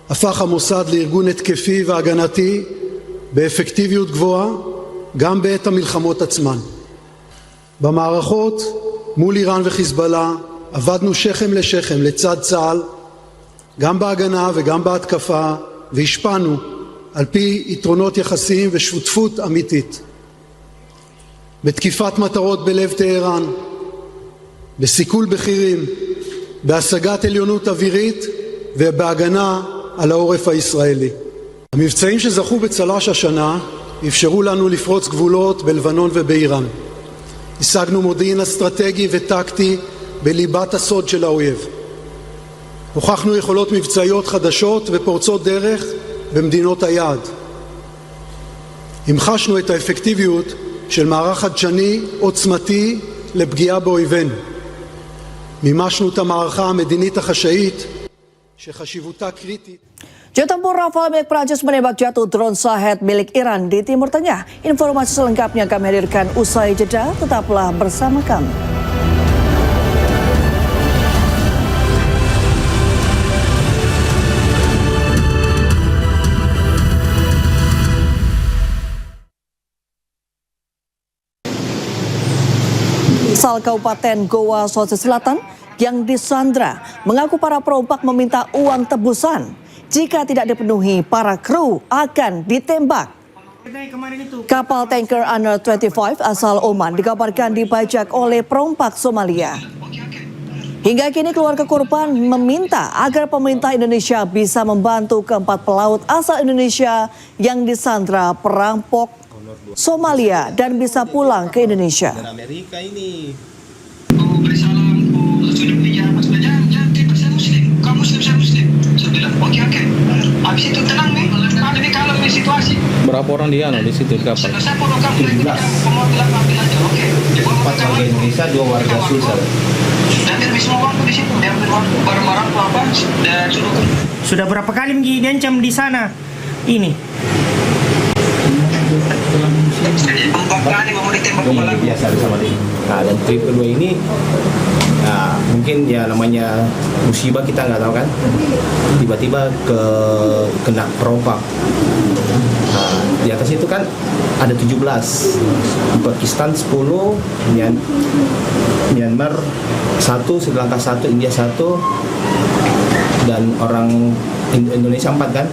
הפך המוסד לארגון התקפי והגנתי באפקטיביות גבוהה גם בעת המלחמות עצמן. במערכות מול איראן וחיזבאללה עבדנו שכם לשכם לצד צה"ל, גם בהגנה וגם בהתקפה, והשפענו על פי יתרונות יחסיים ושותפות אמיתית. בתקיפת מטרות בלב טהרן, בסיכול בכירים, בהשגת עליונות אווירית ובהגנה על העורף הישראלי. המבצעים שזכו בצל"ש השנה אפשרו לנו לפרוץ גבולות בלבנון ובאיראן. השגנו מודיעין אסטרטגי וטקטי בליבת הסוד של האויב. הוכחנו יכולות מבצעיות חדשות ופורצות דרך במדינות היעד. המחשנו את האפקטיביות של מערך חדשני עוצמתי לפגיעה באויבינו. מימשנו את המערכה המדינית החשאית שחשיבותה קריטית. Jet tempur Rafale milik Prancis menembak jatuh drone Shahed milik Iran di Timur Tengah. Informasi selengkapnya kami hadirkan usai jeda, tetaplah bersama kami. Asal Kabupaten Goa, Sulawesi Selatan yang disandra mengaku para perompak meminta uang tebusan. Jika tidak dipenuhi, para kru akan ditembak. Kapal tanker Honor 25 asal Oman dikabarkan dibajak oleh perompak Somalia. Hingga kini keluarga korban meminta agar pemerintah Indonesia bisa membantu keempat pelaut asal Indonesia yang disandra perampok Somalia dan bisa pulang ke Indonesia. Amerika ini. Habis itu tenang nih, lebih kalem nih situasi. Berapa orang dia di situ di kapal? 17 semua bilang ambil aja, oke. 4 warga Indonesia, 2 warga Swiss. Dan ambil semua waktu di situ, ambil waktu barang-barang apa dan suruh. Sudah berapa kali diancam di sana? Ini. 4 kali mau ditembak kepala. Biasa sama dia. Nah, dan trip kedua ini mungkin ya namanya musibah, kita nggak tahu kan, tiba-tiba kena perompak. Di atas itu kan ada 17, Pakistan 10, Myanmar 1, Sri Lanka 1, India 1, dan orang Indonesia 4 kan.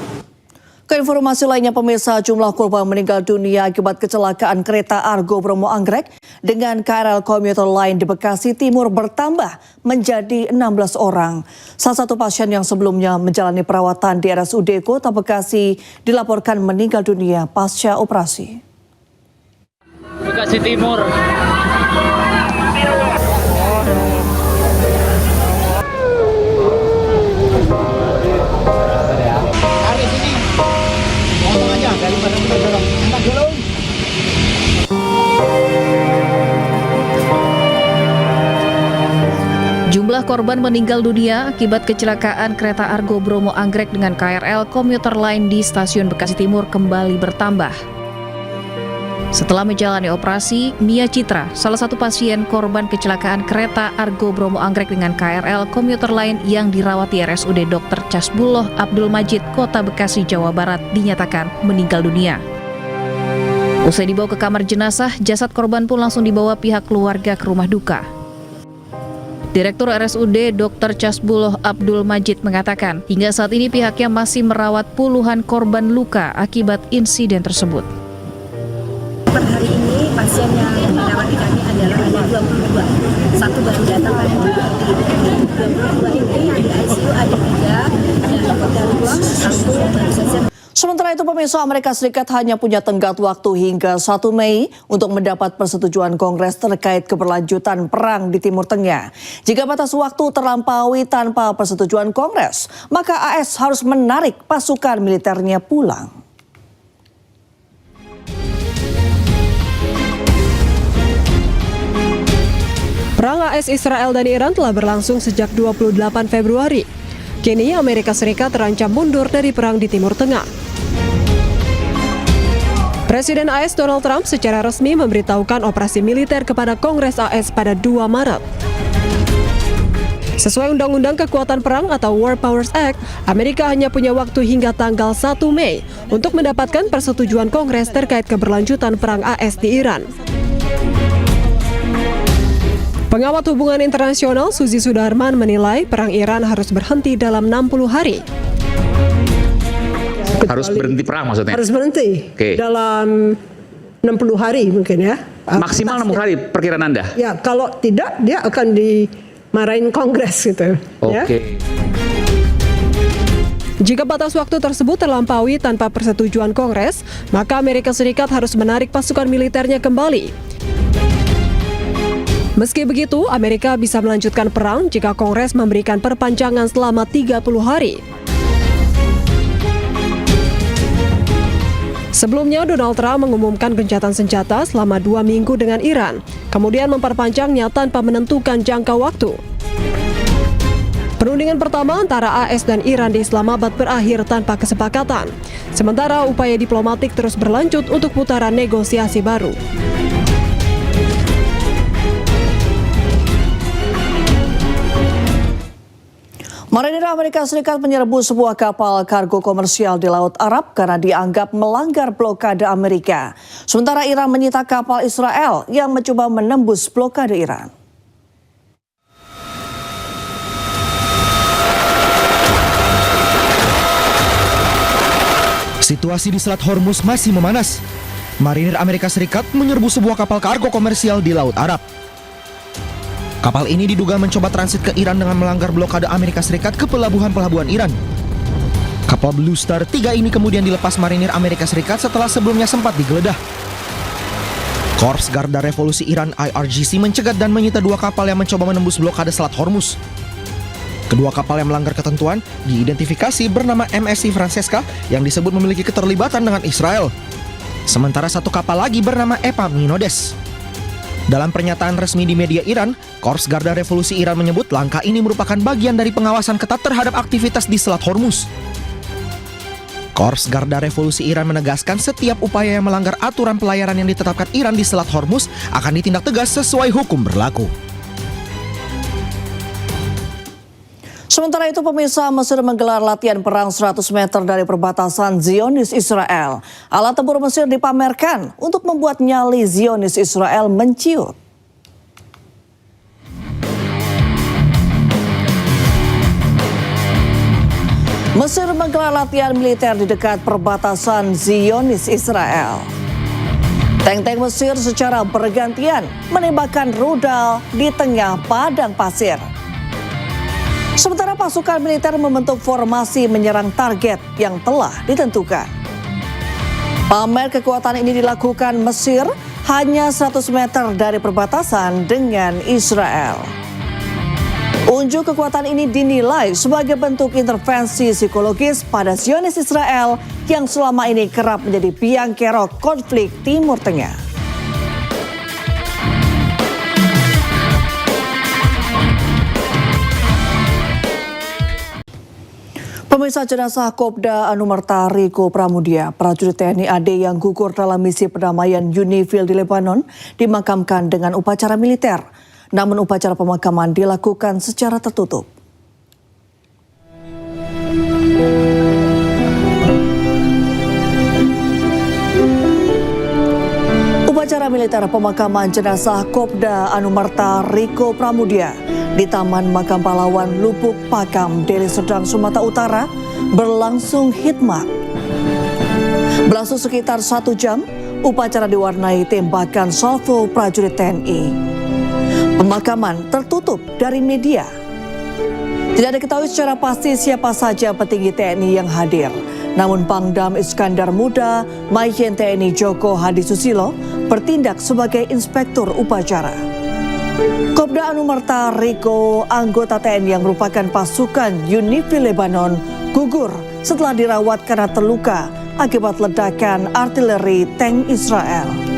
Ke informasi lainnya, pemirsa, jumlah korban meninggal dunia akibat kecelakaan kereta Argo Bromo Anggrek dengan KRL Komuter Line di Bekasi Timur bertambah menjadi 16 orang. Salah satu pasien yang sebelumnya menjalani perawatan di RSUD Kota Bekasi dilaporkan meninggal dunia pasca operasi. Bekasi Timur. Jumlah korban meninggal dunia akibat kecelakaan kereta Argo Bromo Anggrek dengan KRL Komuter Line di Stasiun Bekasi Timur kembali bertambah. Setelah menjalani operasi, Mia Citra, salah satu pasien korban kecelakaan kereta Argo Bromo Anggrek dengan KRL Komuter Line yang dirawat di RSUD Dr. Casbuloh Abdul Majid, Kota Bekasi, Jawa Barat, dinyatakan meninggal dunia. Usai dibawa ke kamar jenazah, jasad korban pun langsung dibawa pihak keluarga ke rumah duka. Direktur RSUD Dr. Casbuloh Abdul Majid mengatakan, hingga saat ini pihaknya masih merawat puluhan korban luka akibat insiden tersebut. Per hari ini pasien yang dirawat di kami adalah ada 22. Satu baru datang pada 22 ini di ICU ada 3 dan hotel ruang 1 baru saja. Sementara itu, pemirsa, Amerika Serikat hanya punya tenggat waktu hingga 1 Mei untuk mendapat persetujuan Kongres terkait keberlanjutan perang di Timur Tengah. Jika batas waktu terlampaui tanpa persetujuan Kongres, maka AS harus menarik pasukan militernya pulang. Perang AS Israel dan Iran telah berlangsung sejak 28 Februari. Kini Amerika Serikat terancam mundur dari perang di Timur Tengah. Presiden AS Donald Trump secara resmi memberitahukan operasi militer kepada Kongres AS pada 2 Maret. Sesuai Undang-Undang Kekuatan Perang atau War Powers Act, Amerika hanya punya waktu hingga tanggal 1 Mei untuk mendapatkan persetujuan Kongres terkait keberlanjutan perang AS di Iran. Pengamat hubungan internasional Suzy Sudarman menilai perang Iran harus berhenti dalam 60 hari. Harus berhenti perang maksudnya? Harus berhenti dalam 60 hari mungkin ya. Maksimal 60 hari perkiraan Anda? Ya, kalau tidak dia akan dimarahin Kongres gitu. Oke. Ya. Jika batas waktu tersebut terlampaui tanpa persetujuan Kongres, maka Amerika Serikat harus menarik pasukan militernya kembali. Meski begitu, Amerika bisa melanjutkan perang jika Kongres memberikan perpanjangan selama 30 hari. Sebelumnya, Donald Trump mengumumkan gencatan senjata selama 2 minggu dengan Iran, kemudian memperpanjangnya tanpa menentukan jangka waktu. Perundingan pertama antara AS dan Iran di Islamabad berakhir tanpa kesepakatan, sementara upaya diplomatik terus berlanjut untuk putaran negosiasi baru. Marinir Amerika Serikat menyerbu sebuah kapal kargo komersial di Laut Arab karena dianggap melanggar blokade Amerika. Sementara Iran menyita kapal Israel yang mencoba menembus blokade Iran. Situasi di Selat Hormuz masih memanas. Marinir Amerika Serikat menyerbu sebuah kapal kargo komersial di Laut Arab. Kapal ini diduga mencoba transit ke Iran dengan melanggar blokade Amerika Serikat ke pelabuhan-pelabuhan Iran. Kapal Blue Star 3 ini kemudian dilepas marinir Amerika Serikat setelah sebelumnya sempat digeledah. Korps Garda Revolusi Iran IRGC mencegat dan menyita 2 kapal yang mencoba menembus blokade Selat Hormuz. Kedua kapal yang melanggar ketentuan diidentifikasi bernama MSC Francesca yang disebut memiliki keterlibatan dengan Israel. Sementara 1 kapal lagi bernama Epaminodes. Dalam pernyataan resmi di media Iran, Korps Garda Revolusi Iran menyebut langkah ini merupakan bagian dari pengawasan ketat terhadap aktivitas di Selat Hormuz. Korps Garda Revolusi Iran menegaskan setiap upaya yang melanggar aturan pelayaran yang ditetapkan Iran di Selat Hormuz akan ditindak tegas sesuai hukum berlaku. Sementara itu, pemirsa, Mesir menggelar latihan perang 100 meter dari perbatasan Zionis Israel. Alat tempur Mesir dipamerkan untuk membuat nyali Zionis Israel menciut. Mesir menggelar latihan militer di dekat perbatasan Zionis Israel. Tank-tank Mesir secara bergantian menembakkan rudal di tengah padang pasir. Sementara pasukan militer membentuk formasi menyerang target yang telah ditentukan. Pamer kekuatan ini dilakukan Mesir hanya 100 meter dari perbatasan dengan Israel. Unjuk kekuatan ini dinilai sebagai bentuk intervensi psikologis pada Zionis Israel yang selama ini kerap menjadi biang kerok konflik Timur Tengah. Pemirsa, jenazah Kopda Anumerta Riko Pramudia, prajurit TNI AD yang gugur dalam misi perdamaian UNIFIL di Lebanon, dimakamkan dengan upacara militer. Namun upacara pemakaman dilakukan secara tertutup. Upacara militer pemakaman jenazah Kopda Anumerta Riko Pramudia di Taman Makam Pahlawan Lubuk Pakam, Deli Serdang, Sumatera Utara berlangsung hikmat. Berlangsung sekitar 1 jam, upacara diwarnai tembakan salvo prajurit TNI. Pemakaman tertutup dari media. Tidak diketahui secara pasti siapa saja petinggi TNI yang hadir. Namun Pangdam Iskandar Muda Majen TNI Joko Hadi Susilo bertindak sebagai inspektur upacara. Kopda Anumerta Riko, anggota TNI yang merupakan pasukan UNIFIL Lebanon, gugur setelah dirawat karena terluka akibat ledakan artileri tank Israel.